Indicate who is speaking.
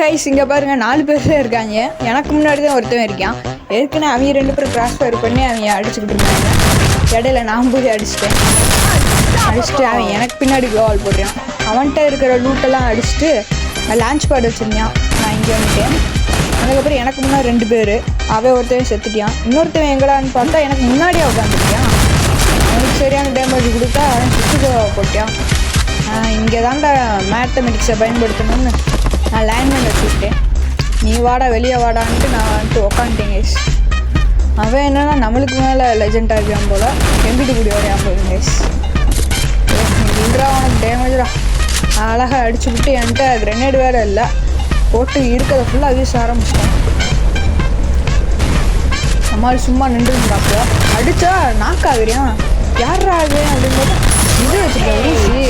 Speaker 1: Guys இங்கே பாருங்கள் 4 பேர் தான் இருக்காங்க. எனக்கு முன்னாடி தான் ஒருத்தவன் இருக்கான். ஏற்கனவே அவங்க 2 பேரும் ட்ரான்ஸ்ஃபர் பண்ணி அவங்க அடிச்சுக்கிட்டு இருந்தாங்க. இடையில நான் போய் அடிச்சுட்டு அவன் எனக்கு பின்னாடி கோல் போடுறான். அவன்கிட்ட இருக்கிற லூட்டெல்லாம் அடிச்சுட்டு லான்ச் பேட் வச்சுருந்தான். நான் இங்கே வந்துட்டேன். அதுக்கப்புறம் எனக்கு முன்னாடி 2 பேர், அவன் ஒருத்தவன் செத்துட்டான். இன்னொருத்தவன் எங்கடான்னு பார்த்தா எனக்கு முன்னாடியே உட்காந்துருக்கான். அவனுக்கு சரியான டேமேஜ் கொடுத்தா அவன் சுற்றி போட்டான். இங்கே தாண்டா மேத்தமெட்டிக்ஸை பயன்படுத்தணும்னு நான் லைன்மெண்ட் வச்சுக்கிட்டேன். நீ வாடா வெளியே வாடான்ட்டு நான் வந்துட்டு உக்காந்துட்டேன் கைஸ். அவன் என்னன்னா நம்மளுக்கு மேலே லெஜெண்டாக இருக்கான் போல், எங்கிட்டு கூடிய வரையான் போகுது கைஸ். இல்லைடா அவனுக்கு டேமேஜ்டா அழகாக அடிச்சு விட்டு என்கிட்ட கிரெனேட் வேறு இல்லை, போட்டு இருக்கிறத ஃபுல்லாக வீச ஆரம்பிச்சிட்டேன். நம்மளால் சும்மா நின்றுருந்தாப்போ அடித்தா நாக்காகிறியான். யாரா அது அப்படின்னு பார்த்தா இது வச்சுருக்கேன் ஊசி.